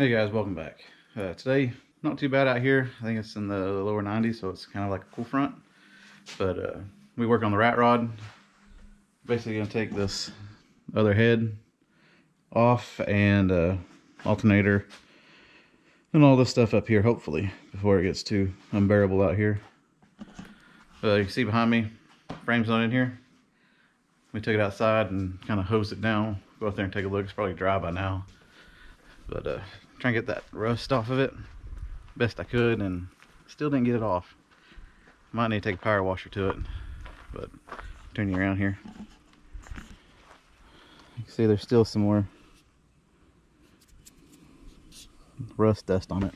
Hey guys, welcome back. Today, not too bad out here. I think it's in the lower 90s, so it's kind of like a cool front. But we work on the rat rod. Basically gonna take this other head off and alternator and all this stuff up here, hopefully, before it gets too unbearable out here. You can see behind me, frame's not in here. We took it outside and kind of hosed it down. Go out there and take a look. It's probably dry by now. But try and get that rust off of it best I could, and still didn't get it off. Might need to take a power washer to it, but turn you around here. You can see there's still some more rust dust on it,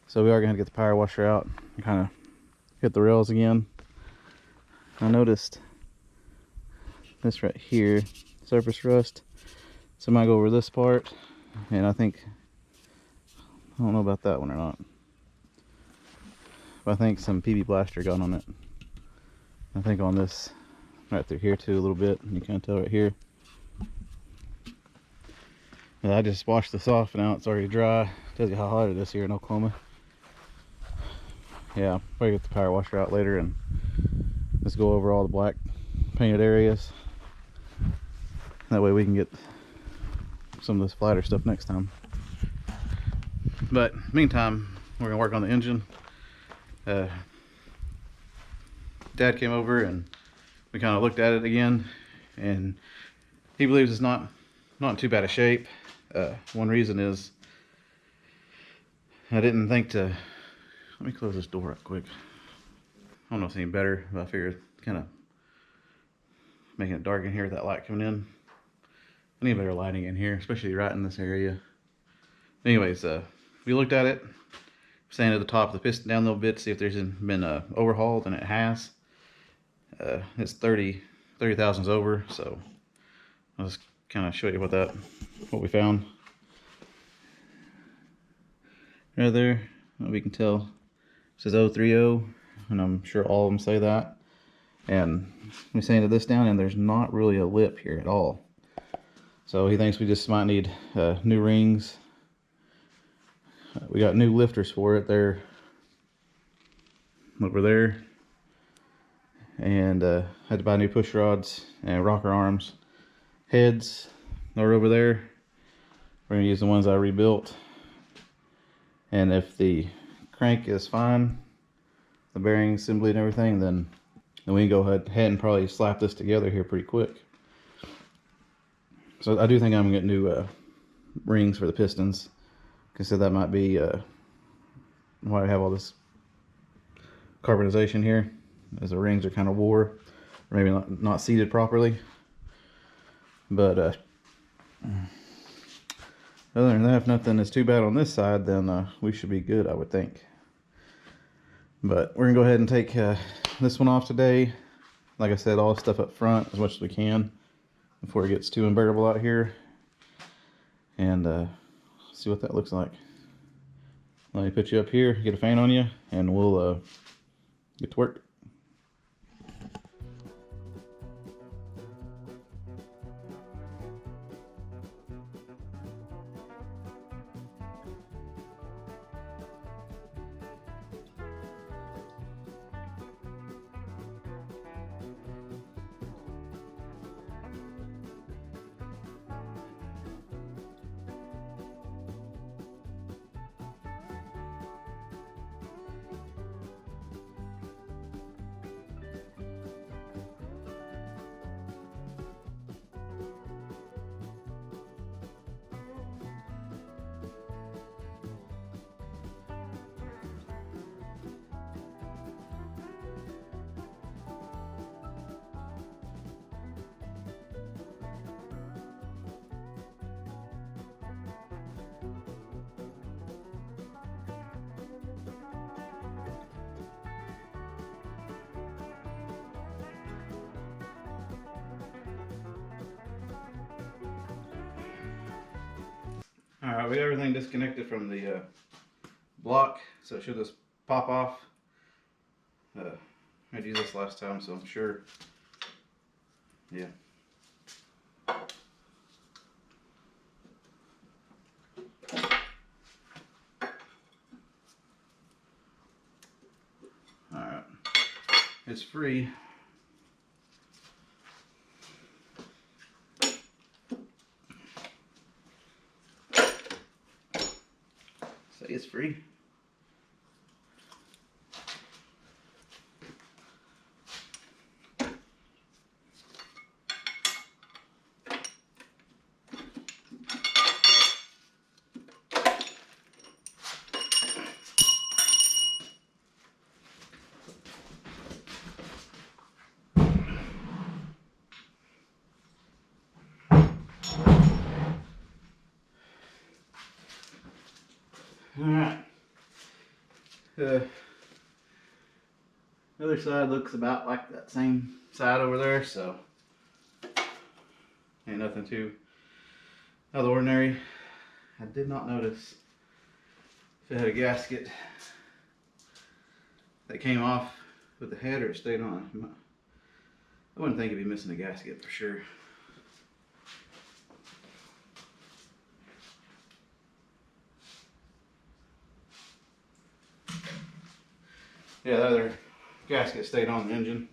so we are gonna get the power washer out and kind of hit the rails again. I noticed this right here, surface rust, so I might go over this part, and I don't know about that one or not, but I think some PB Blaster got on it. I think on this right through here too a little bit, and you can tell right here. And I just washed this off and now it's already dry. Tells you how hot it is here in Oklahoma. Yeah, probably get the power washer out later and just go over all the black painted areas. That way we can get some of this flatter stuff next time. But meantime, we're gonna work on the engine. Dad came over and we kind of looked at it again, and he believes it's not in too bad a shape. One reason is I didn't think to, let me close this door up quick. I don't know if it's any better, but I figured kind of making it dark in here with that light coming in. I need better lighting in here, especially right in this area. Anyways, we looked at it, saying at the top of the piston down a little bit, see if there's been overhauled, and it has. It's 30 thousandths over, so I'll just kind of show you what we found. Right there, we can tell it says 030, and I'm sure all of them say that. And we sanded this down, and there's not really a lip here at all. So he thinks we just might need new rings. We got new lifters for it. They're over there. And had to buy new push rods and rocker arms. Heads are over there. We're gonna use the ones I rebuilt. And if the crank is fine, the bearing assembly and everything, then we can go ahead and probably slap this together here pretty quick. So I do think I'm gonna get new rings for the pistons, because that might be why I have all this carbonization here, as the rings are kind of wore, or maybe not seated properly. But other than that, if nothing is too bad on this side, then we should be good, I would think. But we're gonna go ahead and take this one off today. Like I said, all the stuff up front as much as we can before it gets too unbearable out here, and see what that looks like. Let me put you up here, get a fan on you, and we'll get to work. Alright, we got everything disconnected from the block, so it should just pop off. I had used this last time, so I'm sure. Yeah. it's free. Say it's free. Alright. The other side looks about like that same side over there, so ain't nothing too out of the ordinary. I did not notice if it had a gasket that came off with the head or it stayed on. I wouldn't think it'd be missing a gasket for sure. Yeah, the other gasket stayed on the engine.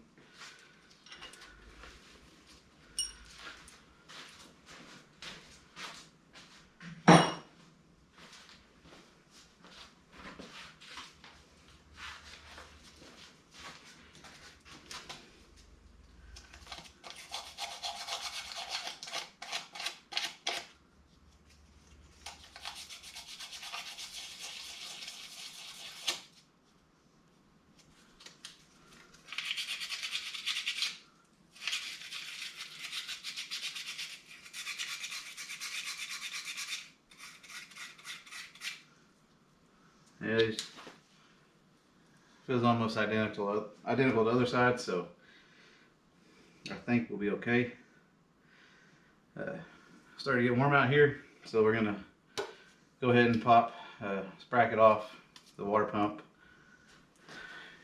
Yeah, it feels almost identical to the other side, so I think we'll be okay. Started to get warm out here, so we're gonna go ahead and pop sprocket off the water pump,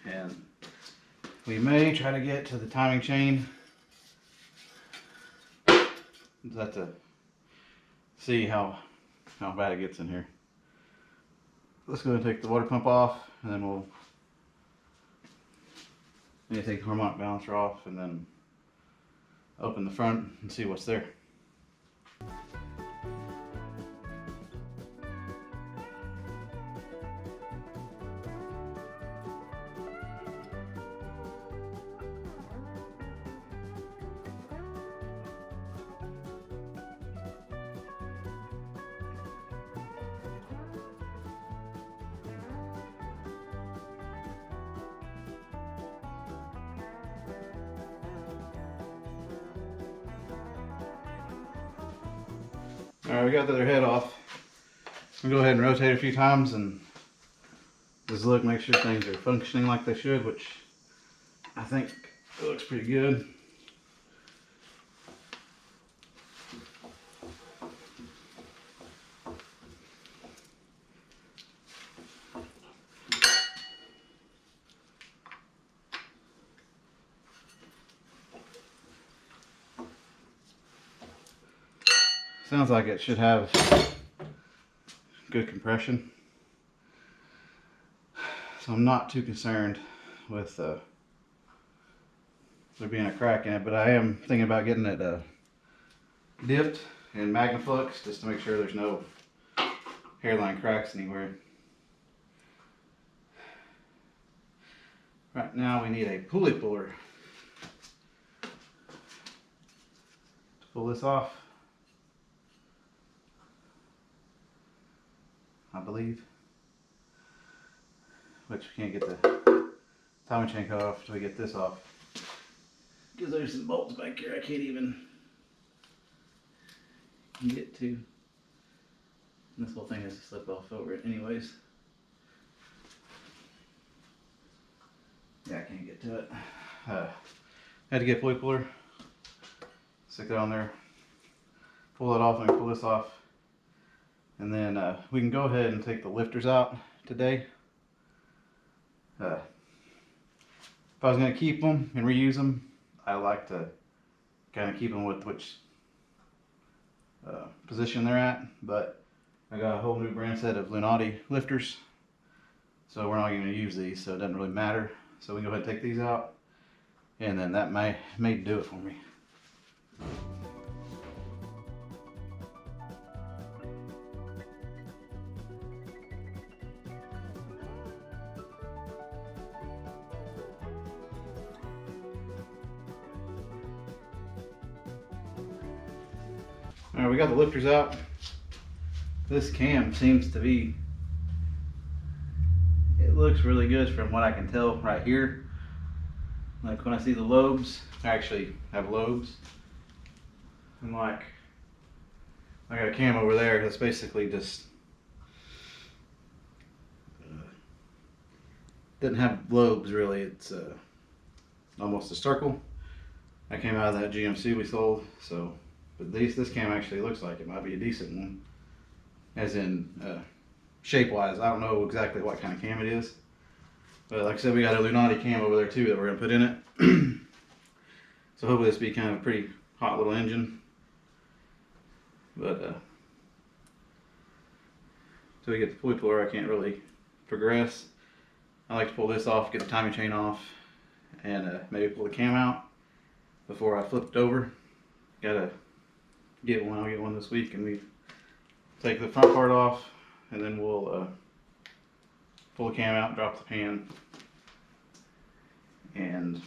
and we may try to get to the timing chain. We'll have to see how bad it gets in here. Let's go ahead and take the water pump off, and then we'll need to take the harmonic balancer off, and then open the front and see what's there. Alright, we got the other head off. We'll go ahead and rotate a few times and just look, make sure things are functioning like they should, which I think it looks pretty good. Sounds like it should have good compression, so I'm not too concerned with there being a crack in it, but I am thinking about getting it dipped in Magnaflux just to make sure there's no hairline cracks anywhere. Right now we need a pulley puller to pull this off, I believe, which we can't get the timing chain cut off until we get this off, because there's some bolts back here I can't even get to, and this whole thing has to slip off over it anyways. Yeah, I can't get to it. Had to get a pulley puller, stick it on there, pull it off, and pull this off. And then we can go ahead and take the lifters out today. If I was going to keep them and reuse them, I like to kind of keep them with which position they're at. But I got a whole new brand set of Lunati lifters, so we're not going to use these, so it doesn't really matter. So we can go ahead and take these out. and then that may do it for me. All right, we got the lifters out. This cam seems to be, it looks really good from what I can tell right here. Like when I see the lobes, I actually have lobes. And like, I got a cam over there that's basically just, doesn't have lobes really. It's almost a circle. I came out of that GMC we sold, so, but this cam actually looks like it might be a decent one. As in, shape-wise, I don't know exactly what kind of cam it is. But like I said, we got a Lunati cam over there too that we're gonna put in it. So hopefully this will be kind of a pretty hot little engine. But until we get the pulley puller, I can't really progress. I like to pull this off, get the timing chain off, and maybe pull the cam out before I flip it over. Gotta get one. I'll get one this week, and we take the front part off, and then we'll pull the cam out, drop the pan, and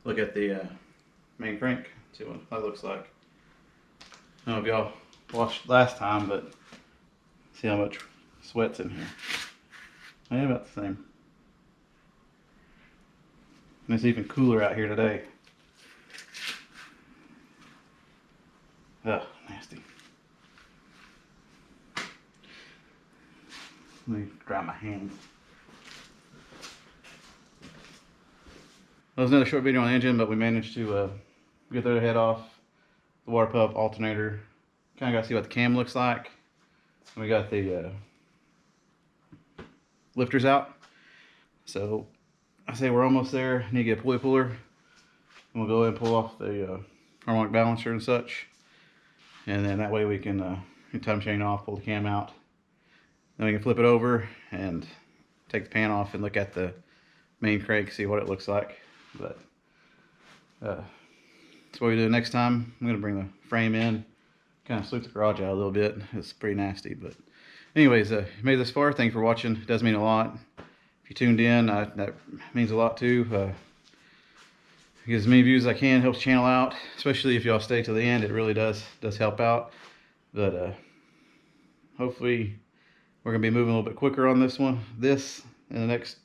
look at the main crank, see what that looks like. I don't know if y'all watched last time, but see how much sweat's in here. Yeah, about the same. And it's even cooler out here today. Ugh, nasty. Let me dry my hands. That was another short video on the engine, but we managed to get the head off, the water pump, alternator. Kind of got to see what the cam looks like. And we got the lifters out. So I say we're almost there. Need to get a pulley puller. And we'll go ahead and pull off the harmonic balancer and such. And then that way we can time chain off, pull the cam out. Then we can flip it over and take the pan off and look at the main crank, see what it looks like. But that's what we do next time. I'm gonna bring the frame in, kind of sleep the garage out a little bit. It's pretty nasty, but anyways, you made it this far. Thank you for watching. It does mean a lot. If you tuned in, that means a lot too. Get as many views as I can, helps the channel out, especially if y'all stay to the end. It really does help out. But hopefully we're gonna be moving a little bit quicker on this in the next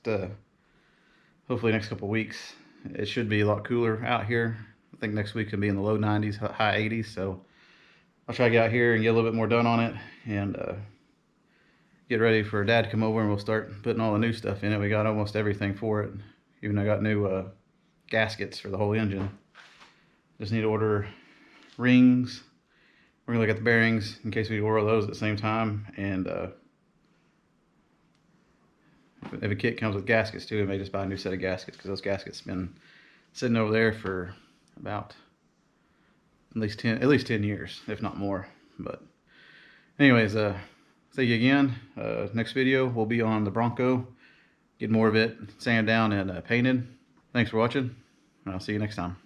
hopefully next couple weeks. It should be a lot cooler out here. I think next week can be in the low 90s, high 80s. So I'll try to get out here and get a little bit more done on it, and get ready for Dad to come over, and we'll start putting all the new stuff in it. We got almost everything for it. Even I got new gaskets for the whole engine. Just need to order rings. We're gonna look at the bearings in case we order those at the same time. And if a kit comes with gaskets too, we may just buy a new set of gaskets, because those gaskets have been sitting over there for about at least 10 years, if not more. But anyways, thank you again. Next video will be on the Bronco. Get more of it sanded down and painted. Thanks for watching, and I'll see you next time.